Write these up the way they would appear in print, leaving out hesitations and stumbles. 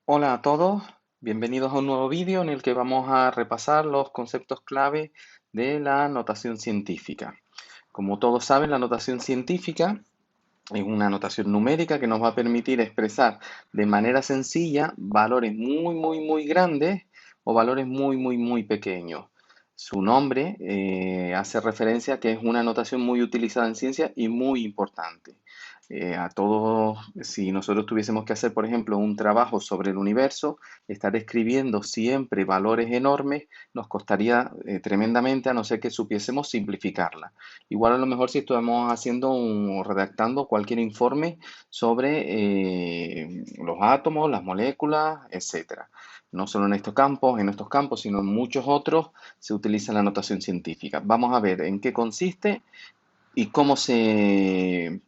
Hola a todos, bienvenidos a un nuevo vídeo en el que vamos a repasar los conceptos clave de la notación científica. Como todos saben, la notación científica es una notación numérica que nos va a permitir expresar de manera sencilla valores muy grandes o valores muy pequeños. Su nombre hace referencia a que es una notación muy utilizada en ciencia y muy importante. A todos, si nosotros tuviésemos que hacer, por ejemplo, un trabajo sobre el universo, estar escribiendo siempre valores enormes nos costaría tremendamente a no ser que supiésemos simplificarla. Igual a lo mejor si estamos haciendo o redactando cualquier informe sobre los átomos, las moléculas, etcétera. No solo en estos campos, sino en muchos otros se utiliza la notación científica. Vamos a ver en qué consiste y cómo se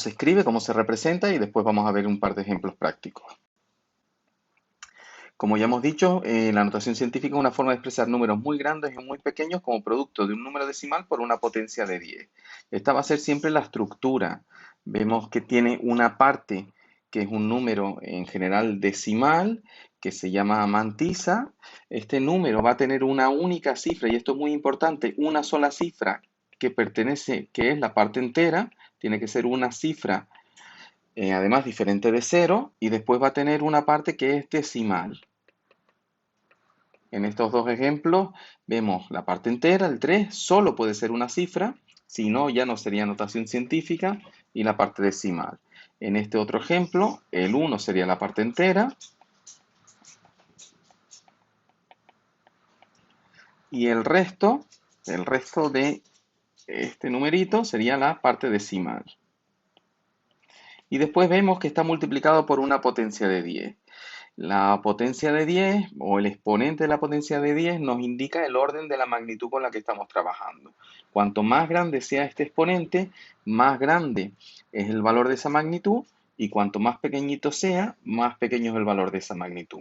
escribe, cómo se representa y después vamos a ver un par de ejemplos prácticos. Como ya hemos dicho, la notación científica es una forma de expresar números muy grandes y muy pequeños como producto de un número decimal por una potencia de 10. Esta va a ser siempre la estructura. Vemos que tiene una parte que es un número en general decimal, que se llama mantisa. Este número va a tener una única cifra, y esto es muy importante, una sola cifra que es la parte entera, tiene que ser una cifra, además diferente de cero, y después va a tener una parte que es decimal. En estos dos ejemplos vemos la parte entera, el 3 solo puede ser una cifra, si no ya no sería notación científica, y la parte decimal. En este otro ejemplo, el 1 sería la parte entera y el resto de este numerito sería la parte decimal. Y después vemos que está multiplicado por una potencia de 10. La potencia de 10 o el exponente de la potencia de 10 nos indica el orden de la magnitud con la que estamos trabajando. Cuanto más grande sea este exponente, más grande es el valor de esa magnitud, y cuanto más pequeñito sea, más pequeño es el valor de esa magnitud.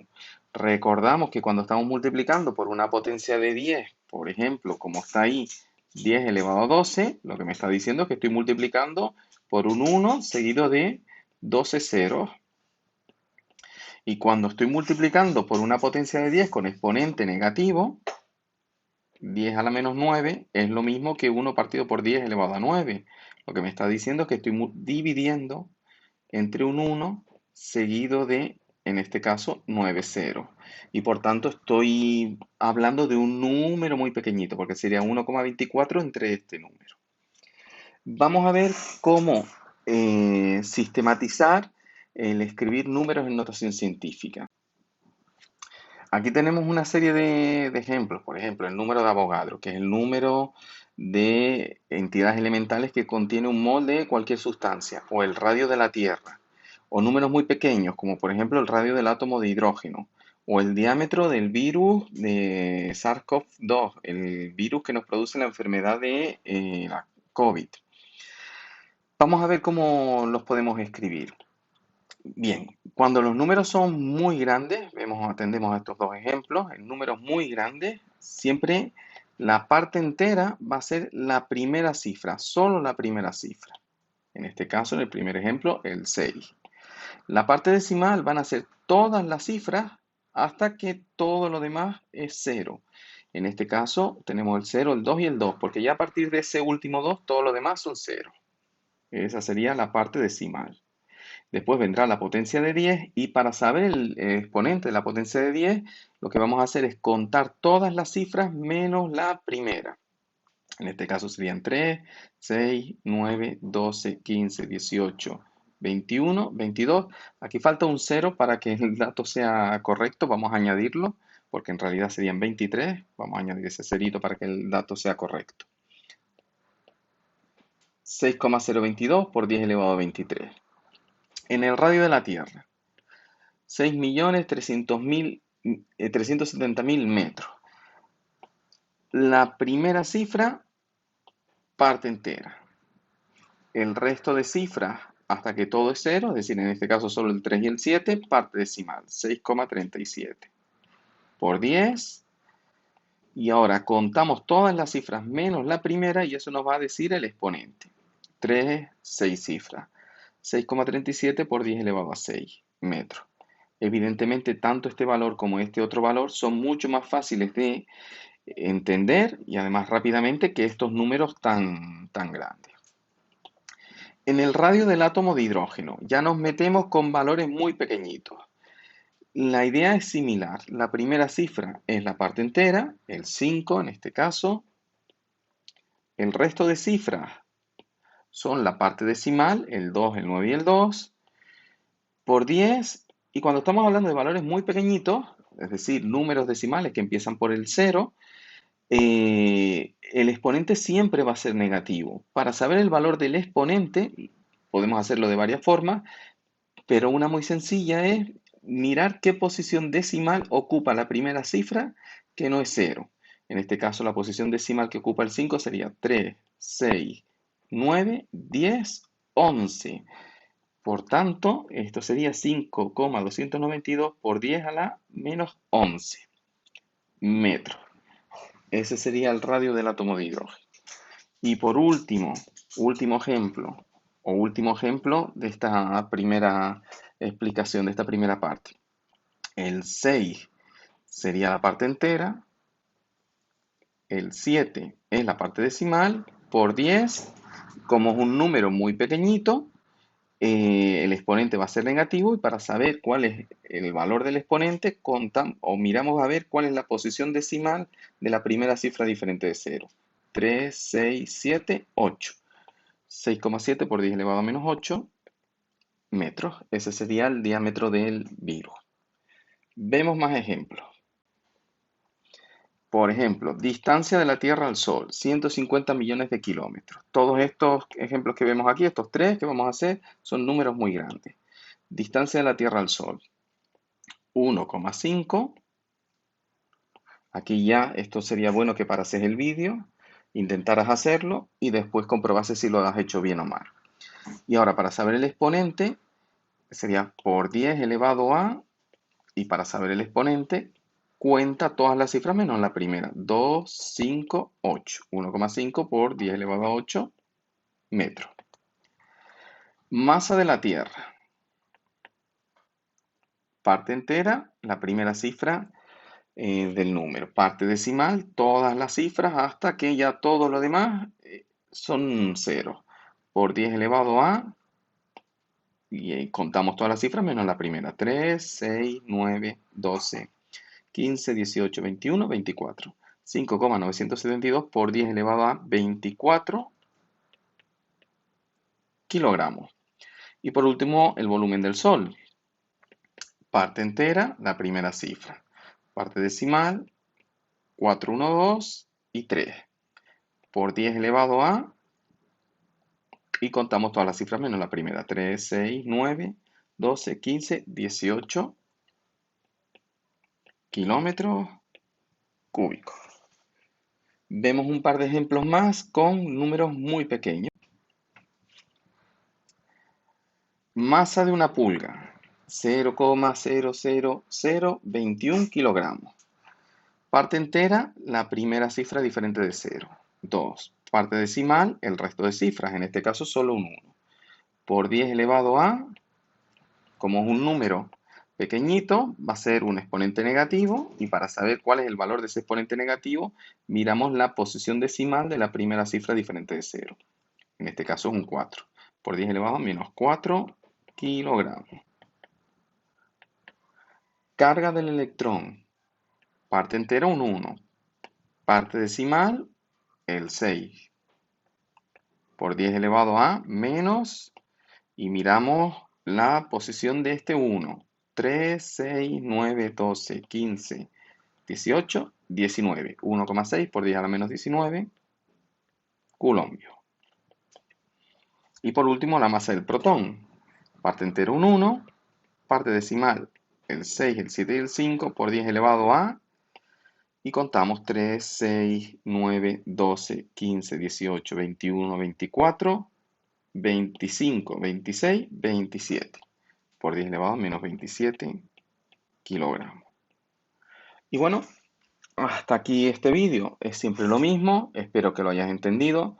Recordamos que cuando estamos multiplicando por una potencia de 10, por ejemplo, como está ahí, 10 elevado a 12, lo que me está diciendo es que estoy multiplicando por un 1 seguido de 12 ceros. Y cuando estoy multiplicando por una potencia de 10 con exponente negativo, 10 a la menos 9 es lo mismo que 1 partido por 10 elevado a 9. Lo que me está diciendo es que estoy dividiendo entre un 1 seguido de, en este caso, 9 ceros. Y por tanto estoy hablando de un número muy pequeñito, porque sería 1,24 entre este número. Vamos a ver cómo sistematizar el escribir números en notación científica. Aquí tenemos una serie de ejemplos. Por ejemplo, el número de Avogadro, que es el número de entidades elementales que contiene un mol de cualquier sustancia, o el radio de la Tierra, o números muy pequeños, como por ejemplo el radio del átomo de hidrógeno, o el diámetro del virus de SARS-CoV-2, el virus que nos produce la enfermedad de la COVID. Vamos a ver cómo los podemos escribir. Bien, cuando los números son muy grandes, atendemos a estos dos ejemplos, en números muy grandes, siempre la parte entera va a ser la primera cifra, solo la primera cifra. En este caso, en el primer ejemplo, el 6. La parte decimal van a ser todas las cifras hasta que todo lo demás es cero. En este caso, tenemos el 0, el 2 y el 2, porque ya a partir de ese último 2, todo lo demás son 0. Esa sería la parte decimal. Después vendrá la potencia de 10, y para saber el exponente de la potencia de 10, lo que vamos a hacer es contar todas las cifras menos la primera. En este caso serían 3, 6, 9, 12, 15, 18, 21, 22. Aquí falta un 0 para que el dato sea correcto. Vamos a añadirlo, porque en realidad serían 23. Vamos a añadir ese cerito para que el dato sea correcto. 6,022 por 10 elevado a 23. En el radio de la Tierra, 6.370.000 metros. La primera cifra, parte entera. El resto de cifras, hasta que todo es cero, es decir, en este caso solo el 3 y el 7, parte decimal, 6,37 por 10. Y ahora contamos todas las cifras menos la primera, y eso nos va a decir el exponente. 3, 6 cifras. 6,37 por 10 elevado a 6 metros. Evidentemente, tanto este valor como este otro valor son mucho más fáciles de entender y además rápidamente que estos números tan grandes. En el radio del átomo de hidrógeno ya nos metemos con valores muy pequeñitos. La idea es similar. La primera cifra es la parte entera, el 5 en este caso. El resto de cifras son la parte decimal, el 2, el 9 y el 2, por 10. Y cuando estamos hablando de valores muy pequeñitos, es decir, números decimales que empiezan por el 0, el exponente siempre va a ser negativo. Para saber el valor del exponente, podemos hacerlo de varias formas, pero una muy sencilla es mirar qué posición decimal ocupa la primera cifra que no es 0. En este caso, la posición decimal que ocupa el 5 sería 3, 6, 9, 10, 11. Por tanto, esto sería 5,292 por 10 a la menos 11 metros. Ese sería el radio del átomo de hidrógeno. Y por último ejemplo de esta primera explicación, de esta primera parte. El 6 sería la parte entera, el 7 es la parte decimal, por 10, como es un número muy pequeñito, el exponente va a ser negativo y para saber cuál es el valor del exponente, miramos a ver cuál es la posición decimal de la primera cifra diferente de 0. 3, 6, 7, 8. 6,7 por 10 elevado a menos 8 metros. Ese sería el diámetro del virus. Vemos más ejemplos. Por ejemplo, distancia de la Tierra al Sol, 150 millones de kilómetros. Todos estos ejemplos que vemos aquí, estos tres que vamos a hacer, son números muy grandes. Distancia de la Tierra al Sol, 1,5. Aquí ya esto sería bueno que parases el vídeo, intentaras hacerlo y después comprobases si lo has hecho bien o mal. Y ahora para saber el exponente, sería por 10 elevado a, y para saber el exponente, cuenta todas las cifras menos la primera. 2, 5, 8. 1,5 por 10 elevado a 8 metros. Masa de la Tierra. Parte entera, la primera cifra del número. Parte decimal, todas las cifras hasta que ya todo lo demás son 0. Por 10 elevado a, y contamos todas las cifras menos la primera. 3, 6, 9, 12, 15, 18, 21, 24. 5,972 por 10 elevado a 24 kilogramos. Y por último, el volumen del Sol. Parte entera, la primera cifra. Parte decimal, 4, 1, 2 y 3. Por 10 elevado a, y contamos todas las cifras menos la primera. 3, 6, 9, 12, 15, 18 kilómetros cúbicos. Vemos un par de ejemplos más con números muy pequeños. Masa de una pulga, 0,00021 kilogramos. Parte entera, la primera cifra diferente de 0. 2. Parte decimal, el resto de cifras, en este caso solo un 1. Por 10 elevado a, como es un número pequeñito, va a ser un exponente negativo y para saber cuál es el valor de ese exponente negativo, miramos la posición decimal de la primera cifra diferente de 0. En este caso es un 4. Por 10 elevado a menos 4 kilogramos. Carga del electrón. Parte entera un 1. Parte decimal el 6. Por 10 elevado a menos, y miramos la posición de este 1. 3, 6, 9, 12, 15, 18, 19. 1,6 por 10 a la menos 19 coulombio. Y por último, la masa del protón. Parte entera un 1. Parte decimal el 6, el 7 y el 5 por 10 elevado a. Y contamos 3, 6, 9, 12, 15, 18, 21, 24, 25, 26, 27. Por 10 elevado a menos 27 kilogramos. Y bueno, hasta aquí este vídeo. Es siempre lo mismo. Espero que lo hayas entendido.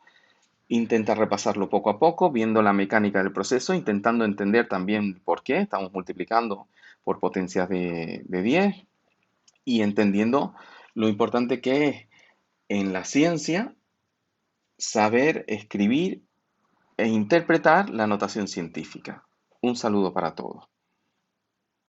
Intenta repasarlo poco a poco, viendo la mecánica del proceso, intentando entender también por qué estamos multiplicando por potencias de 10 y entendiendo lo importante que es en la ciencia saber escribir e interpretar la notación científica. Un saludo para todos.